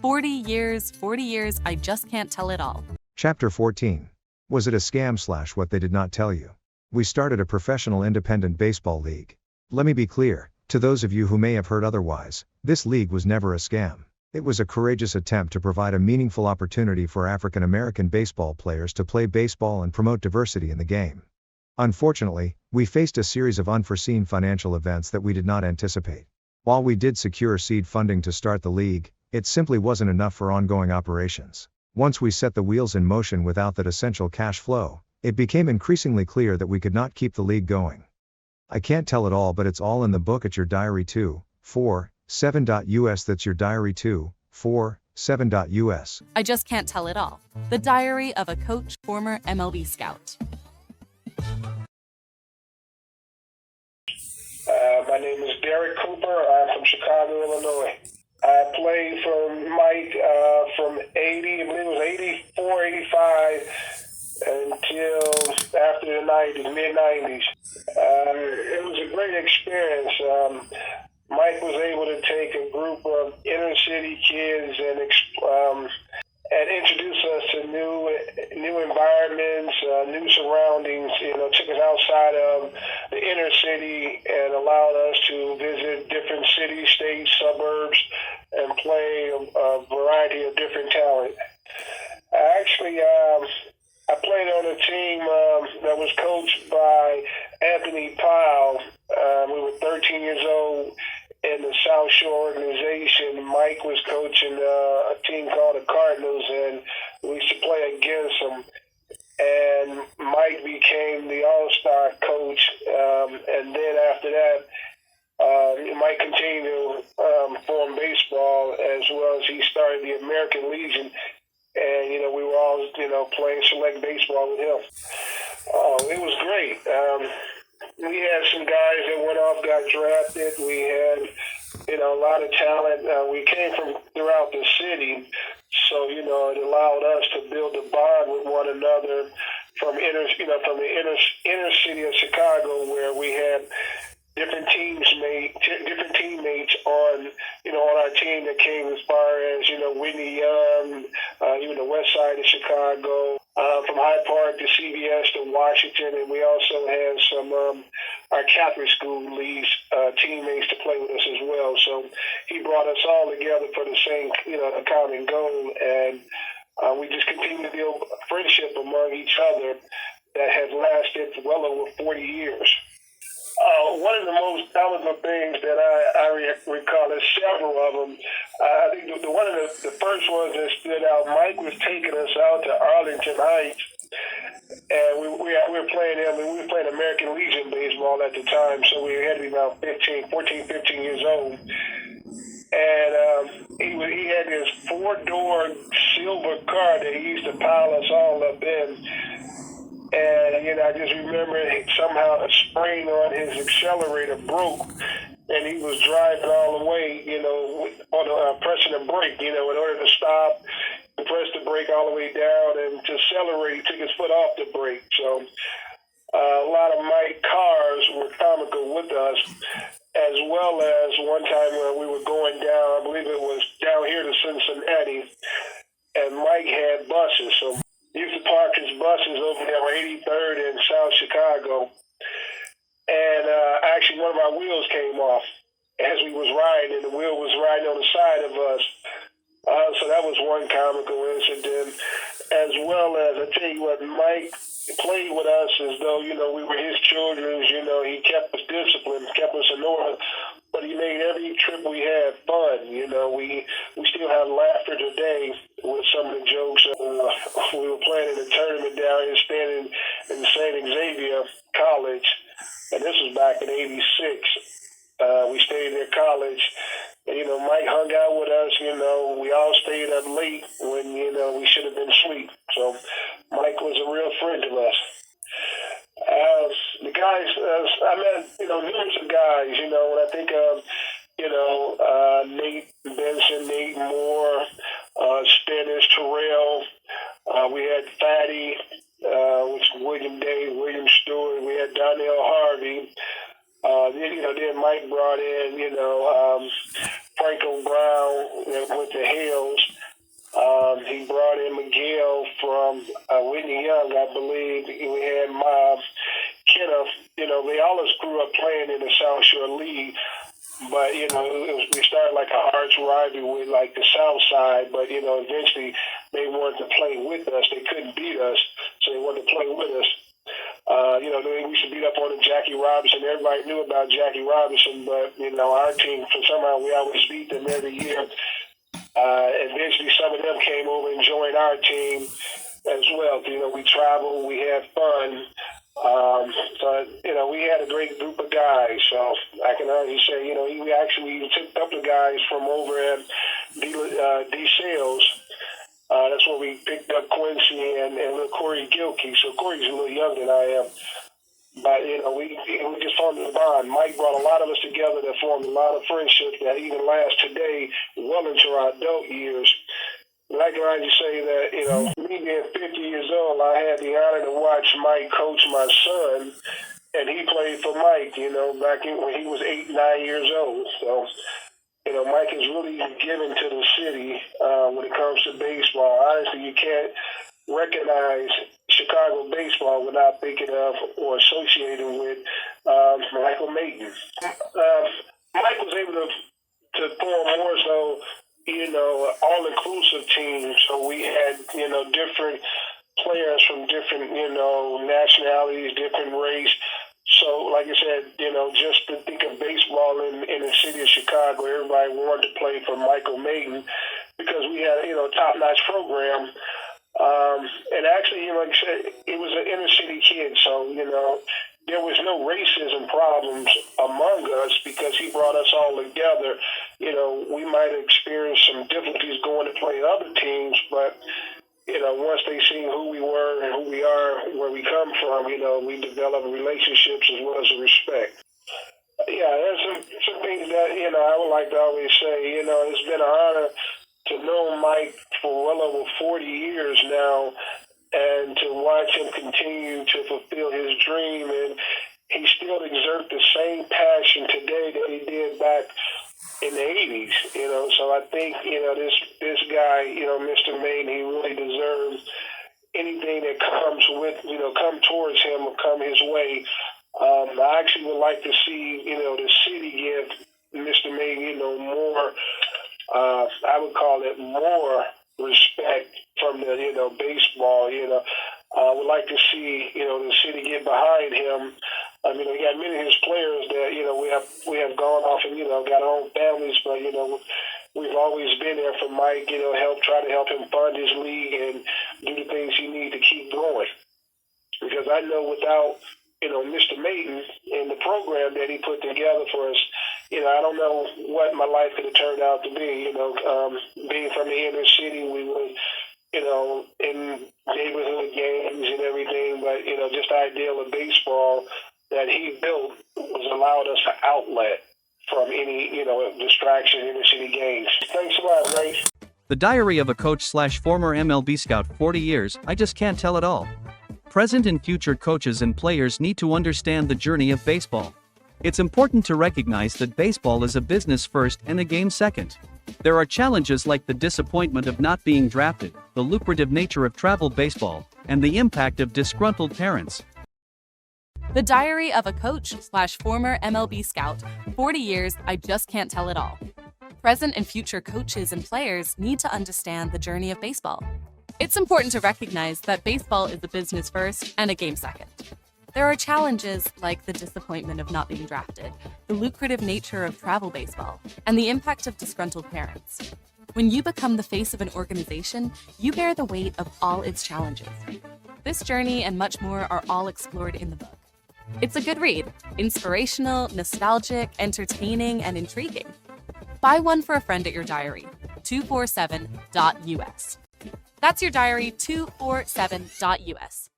40 years, I just can't tell it all. Chapter 14. Was it a scam / what they did not tell you? We started a professional independent baseball league. Let me be clear, to those of you who may have heard otherwise, this league was never a scam. It was a courageous attempt to provide a meaningful opportunity for African American baseball players to play baseball and promote diversity in the game. Unfortunately, we faced a series of unforeseen financial events that we did not anticipate. While we did secure seed funding to start the league, it simply wasn't enough for ongoing operations. Once we set the wheels in motion without that essential cash flow, it became increasingly clear that we could not keep the league going. I can't tell it all, but it's all in the book at your Diary247.us. That's your Diary247.us. I just can't tell it all. The Diary of a Coach, former MLB Scout. My name is Derrick Cooper. I'm from Chicago, Illinois. I played for Mike from 80, I believe it was 84, 85, until after the 90s, mid-90s. It was a great experience. Mike was able to take a group of inner-city kids and introduce us to new environments, new surroundings. Took us outside of the inner city and allowed us to visit different cities, states, suburbs, and play a variety of different talent. I played on a team that was coached by Anthony Powell. We were 13 years old in the South Shore organization. Mike was coaching a team called the Cardinals, and we used to play against them. And Mike became the all-star coach, and then after that, Mike continued to form baseball, as well as he started the American Legion, and we were all playing select baseball with him. It was great. We had some guys that went off, got drafted. We had a lot of talent. We came from throughout the city, so it allowed us to build a bond with one another from the inner city of Chicago, where we had different teammates on our team that came as far as Whitney Young, even the west side of Chicago, from Hyde Park to CBS to Washington, and we also had some our Catholic school leagues teammates to play with us as well. So he brought us all together for the same common goal, and we just continued to build a friendship among each other that has lasted well over 40 years. One of the most valuable things that I recall, there's several of them. I think one of the first ones that stood out, Mike was taking us out to Arlington Heights, and we were playing American Legion baseball at the time, so we had to be about 15 years old. And he had this 4-door silver car that he used to pile us all up in. And, I just remember somehow a spring on his accelerator broke, and he was driving all the way, pressing the brake, in order to stop, he pressed the brake all the way down, and to accelerate, he took his foot off the brake. So a lot of my cars were comical with us, as well as one time where we were going down, I believe it was down here to Cincinnati, and Mike had buses, so he used to park his buses over there on 83rd in South Chicago. And actually one of our wheels came off as we was riding, and the wheel was riding on the side of us. So that was one comical incident. As well as, I tell you what, Mike played with us as though, we were his children. He kept us disciplined, kept us in order. But he made every trip we had fun. We still have laughter today with some of the jokes. We were playing in a tournament down here, standing in St. Xavier College, and this was back in '86. We stayed at college, and Mike hung out with us. We all stayed up late when we should have been asleep. So Mike was a real friend to us. The guys, I met, numerous of guys, when I think of, Nate Benson, Nate Moore, Stennis, Terrell, we had Fatty, which is William Day, William Stewart, we had Donnell Harvey, then Mike brought in, Franco Brown with the Hales. He brought in Miguel from Whitney Young, I believe. We had Kenneth. They all us grew up playing in the South Shore League. But, we started like a arch rivalry with like the South Side, but, eventually they wanted to play with us. They couldn't beat us, so they wanted to play with us. We used to beat up on Jackie Robinson. Everybody knew about Jackie Robinson, but, our team, for somehow we always beat them every year. Eventually some of them came over and joined our team as well. We traveled, we had fun. We had a great group of guys. So I can already say, we actually took a couple of guys from over at D Sales. That's where we picked up Quincy and little Corey Gilkey. So Corey's a little younger than I am. But, we just formed a bond. Mike brought a lot of us together that formed a lot of friendships that even last today well into our adult years. And I can already say that, me being 50 years old, I had the honor to watch Mike coach my son, and he played for Mike, back when he was 8, 9 years old. So, Mike is really given to the city when it comes to baseball. Honestly, you can't recognize Chicago baseball without thinking of or associating with Michael Maton. Mike was able to form more so, all-inclusive teams. So we had, different players from different, nationalities, different race. So, like I said, just to think of baseball in the city of Chicago, everybody wanted to play for Michael Maton because we had, a top-notch program. And actually, like I said, it was an inner-city kid, so, there was no racism problems among us because he brought us all together. We might have experienced some difficulties going to play other teams, but, once they seen who we were and who we are, where we come from, we developed relationships as well as a respect. Yeah, there's some things that, I would like to always say, it's been an honor to know Mike for well over 40 years now, and to watch him continue to fulfill his dream, and he still exerts the same passion today that he did back in the 80s, so I think, this guy, Mr. Maton, he really deserves anything that comes with, come towards him or come his way. I actually would like to see, the city give Mr. Maton, more, I would call it more respect from the, baseball, I would like to see, the city get behind him. I mean, we got many of his players that, we have gone off and, got our own families, but, we've always been there for Mike, try to help him fund his league and do the things he needs to keep going. Because I know without, Mr. Maton and the program that he put together for us, I don't know what my life could have turned out to be. Being from the inner city, we were, in neighborhood games and everything, but, just the ideal of baseball that he built was allowed us an outlet from any, distraction in the city games. Thanks a lot, Ray. The Diary of a Coach/Former MLB Scout. 40 years, I just can't tell it all. Present and future coaches and players need to understand the journey of baseball. It's important to recognize that baseball is a business first and a game second. There are challenges like the disappointment of not being drafted, the lucrative nature of travel baseball, and the impact of disgruntled parents. The Diary of a Coach/Former MLB Scout. 40 years, I just can't tell it all. Present and future coaches and players need to understand the journey of baseball. It's important to recognize that baseball is a business first and a game second. There are challenges like the disappointment of not being drafted, the lucrative nature of travel baseball, and the impact of disgruntled parents. When you become the face of an organization, you bear the weight of all its challenges. This journey and much more are all explored in the book. It's a good read, inspirational, nostalgic, entertaining, and intriguing. Buy one for a friend at your diary, 247.us. That's your diary, 247.us.